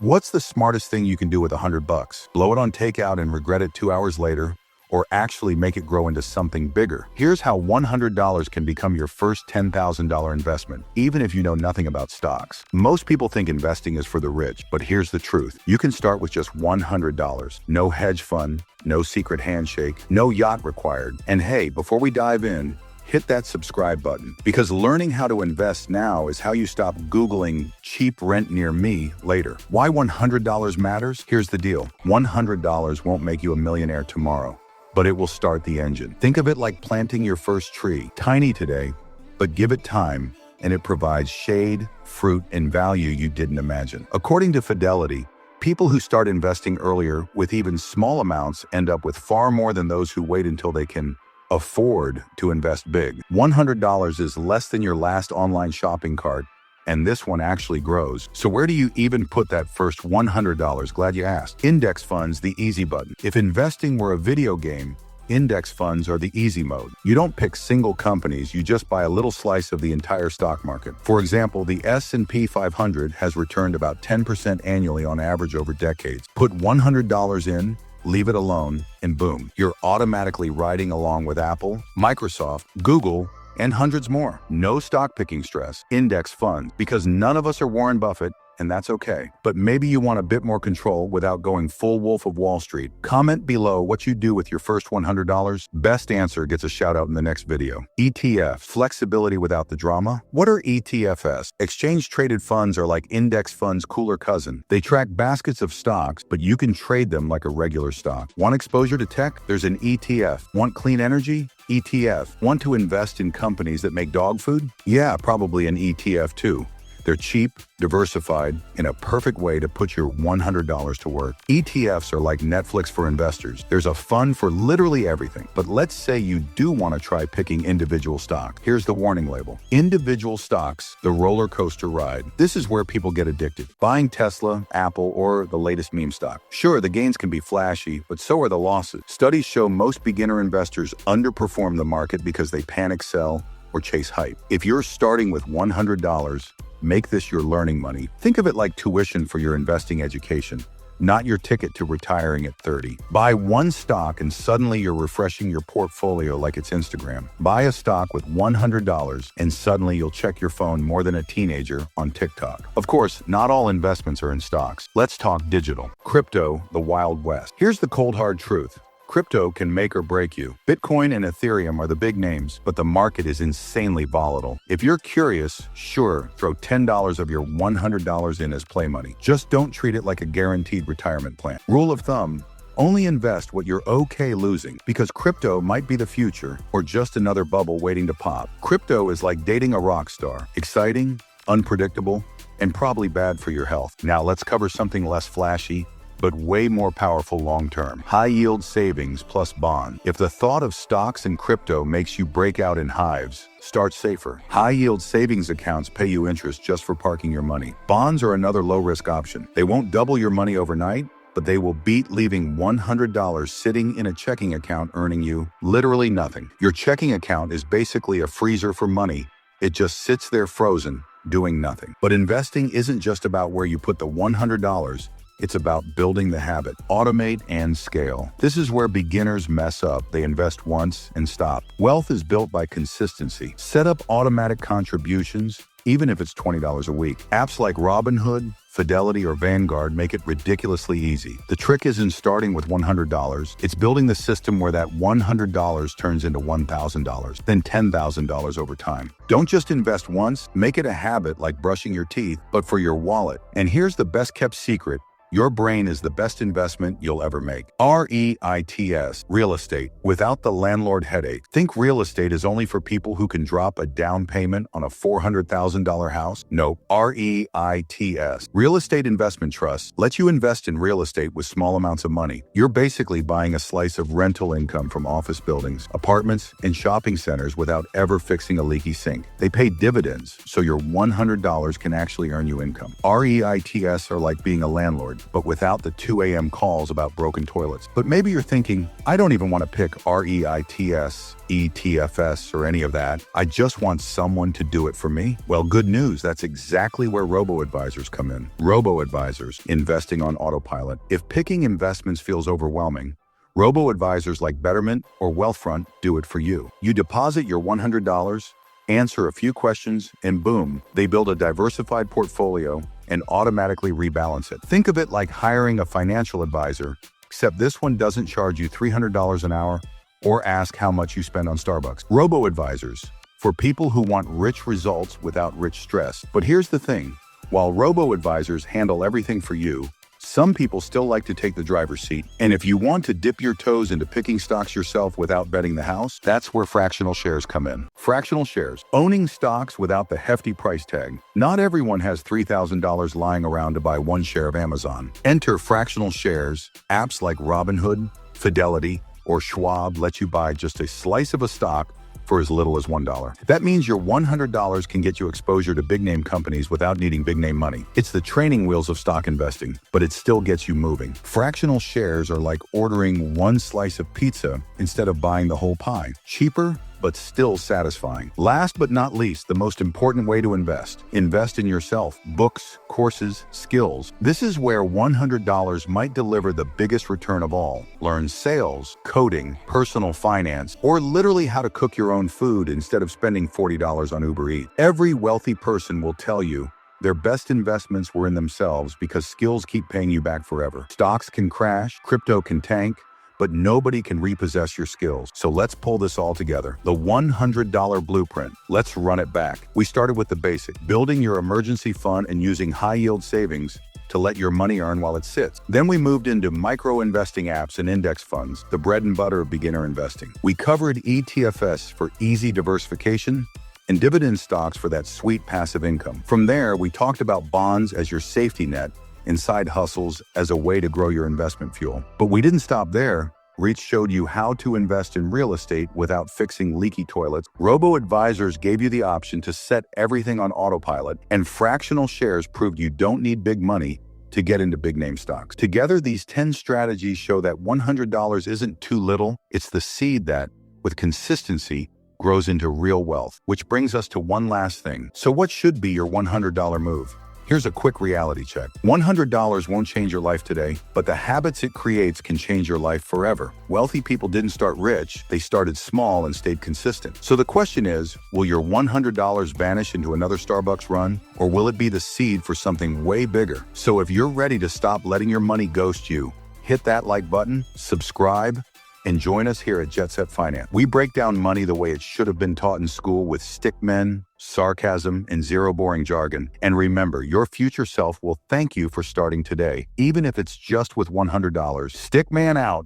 What's the smartest thing you can do with $100? Blow it on takeout and regret it 2 hours later? Or actually make it grow into something bigger? Here's how $100 can become your first $10,000 investment, even if you know nothing about stocks. Most people think investing is for the rich, but here's the truth. You can start with just $100. No hedge fund, no secret handshake, no yacht required. And hey, before we dive in, hit that subscribe button, because learning how to invest now is how you stop Googling cheap rent near me later. Why $100 matters? Here's the deal. $100 won't make you a millionaire tomorrow, but it will start the engine. Think of it like planting your first tree. Tiny today, but give it time, and it provides shade, fruit, and value you didn't imagine. According to Fidelity, people who start investing earlier with even small amounts end up with far more than those who wait until they can afford to invest big. $100 is less than your last online shopping cart, and this one actually grows. So where do you even put that first $100? Glad you asked. Index funds, the easy button. If investing were a video game, index funds are the easy mode. You don't pick single companies, you just buy a little slice of the entire stock market. For example, the S&P 500 has returned about 10% annually on average over decades. Put $100 in, leave it alone, and boom, you're automatically riding along with Apple, Microsoft, Google, and hundreds more. No stock picking stress. Index funds, because none of us are Warren Buffett, and that's okay. But maybe you want a bit more control without going full Wolf of Wall Street. Comment below what you do with your first $100. Best answer gets a shout out in the next video. ETF, flexibility without the drama. What are ETFs? Exchange traded funds are like index funds' cooler cousin. They track baskets of stocks, but you can trade them like a regular stock. Want exposure to tech? There's an ETF. Want clean energy? ETF. Want to invest in companies that make dog food? Yeah, probably an ETF too. They're cheap, diversified, and a perfect way to put your $100 to work. ETFs are like Netflix for investors. There's a fund for literally everything. But let's say you do want to try picking individual stock. Here's the warning label. Individual stocks, the roller coaster ride. This is where people get addicted. Buying Tesla, Apple, or the latest meme stock. Sure, the gains can be flashy, but so are the losses. Studies show most beginner investors underperform the market because they panic sell or chase hype. If you're starting with $100, make this your learning money. Think of it like tuition for your investing education, not your ticket to retiring at 30. Buy one stock and suddenly you're refreshing your portfolio like it's Instagram. Buy a stock with $100 and suddenly you'll check your phone more than a teenager on TikTok. Of course, not all investments are in stocks. Let's talk digital. Crypto, the Wild West. Here's the cold hard truth. Crypto can make or break you. Bitcoin and Ethereum are the big names, but the market is insanely volatile. If you're curious, sure, throw $10 of your $100 in as play money. Just don't treat it like a guaranteed retirement plan. Rule of thumb, only invest what you're okay losing, because crypto might be the future or just another bubble waiting to pop. Crypto is like dating a rock star. Exciting, unpredictable, and probably bad for your health. Now let's cover something less flashy, but way more powerful long-term. High-yield savings plus bond. If the thought of stocks and crypto makes you break out in hives, start safer. High-yield savings accounts pay you interest just for parking your money. Bonds are another low-risk option. They won't double your money overnight, but they will beat leaving $100 sitting in a checking account earning you literally nothing. Your checking account is basically a freezer for money. It just sits there frozen, doing nothing. But investing isn't just about where you put the $100. It's about building the habit, automate and scale. This is where beginners mess up. They invest once and stop. Wealth is built by consistency. Set up automatic contributions, even if it's $20 a week. Apps like Robinhood, Fidelity, or Vanguard make it ridiculously easy. The trick isn't starting with $100. It's building the system where that $100 turns into $1,000, then $10,000 over time. Don't just invest once, make it a habit like brushing your teeth, but for your wallet. And here's the best kept secret. Your brain is the best investment you'll ever make. REITs, real estate, without the landlord headache. Think real estate is only for people who can drop a down payment on a $400,000 house? Nope. REITs, real estate investment trusts, let you invest in real estate with small amounts of money. You're basically buying a slice of rental income from office buildings, apartments, and shopping centers without ever fixing a leaky sink. They pay dividends, so your $100 can actually earn you income. REITs are like being a landlord. but without the 2 a.m. calls about broken toilets. But maybe you're thinking, I don't even want to pick REITs, ETFs, or any of that. I just want someone to do it for me. Well, good news. That's exactly where Robo-Advisors come in. Robo-Advisors, investing on autopilot. If picking investments feels overwhelming, Robo-Advisors like Betterment or Wealthfront do it for you. You deposit your $100, answer a few questions, and boom, they build a diversified portfolio and automatically rebalance it. Think of it like hiring a financial advisor, except this one doesn't charge you $300 an hour or ask how much you spend on Starbucks. Robo-Advisors, for people who want rich results without rich stress. But here's the thing, while Robo-Advisors handle everything for you, some people still like to take the driver's seat. And if you want to dip your toes into picking stocks yourself without betting the house, that's where fractional shares come in. Fractional shares, owning stocks without the hefty price tag. Not everyone has $3,000 lying around to buy one share of Amazon. Enter fractional shares. Apps like Robinhood, Fidelity, or Schwab let you buy just a slice of a stock for as little as $1. That means your $100 can get you exposure to big-name companies without needing big-name money. It's the training wheels of stock investing, but it still gets you moving. Fractional shares are like ordering one slice of pizza instead of buying the whole pie. Cheaper, but still satisfying. Last but not least, the most important way to invest. Invest in yourself. Books, courses, skills. This is where $100 might deliver the biggest return of all. Learn sales, coding, personal finance, or literally how to cook your own food instead of spending $40 on Uber Eats. Every wealthy person will tell you their best investments were in themselves because skills keep paying you back forever. Stocks can crash, crypto can tank, but nobody can repossess your skills. So let's pull this all together. The $100 blueprint. Let's run it back. We started with the basic, building your emergency fund and using high-yield savings to let your money earn while it sits. Then we moved into micro-investing apps and index funds, the bread and butter of beginner investing. We covered ETFs for easy diversification and dividend stocks for that sweet passive income. From there, we talked about bonds as your safety net and side hustles as a way to grow your investment fuel. But we didn't stop there. REITs showed you how to invest in real estate without fixing leaky toilets. Robo-Advisors gave you the option to set everything on autopilot, and fractional shares proved you don't need big money to get into big name stocks. Together, these 10 strategies show that $100 isn't too little. It's the seed that, with consistency, grows into real wealth. Which brings us to one last thing. So what should be your $100 move? Here's a quick reality check. $100 won't change your life today, but the habits it creates can change your life forever. Wealthy people didn't start rich, they started small and stayed consistent. So the question is, will your $100 vanish into another Starbucks run, or will it be the seed for something way bigger? So if you're ready to stop letting your money ghost you, hit that like button, subscribe, and join us here at Jet Set Finance. We break down money the way it should have been taught in school with stickmen, sarcasm, and zero boring jargon. And remember, your future self will thank you for starting today, even if it's just with $100. Stickman out.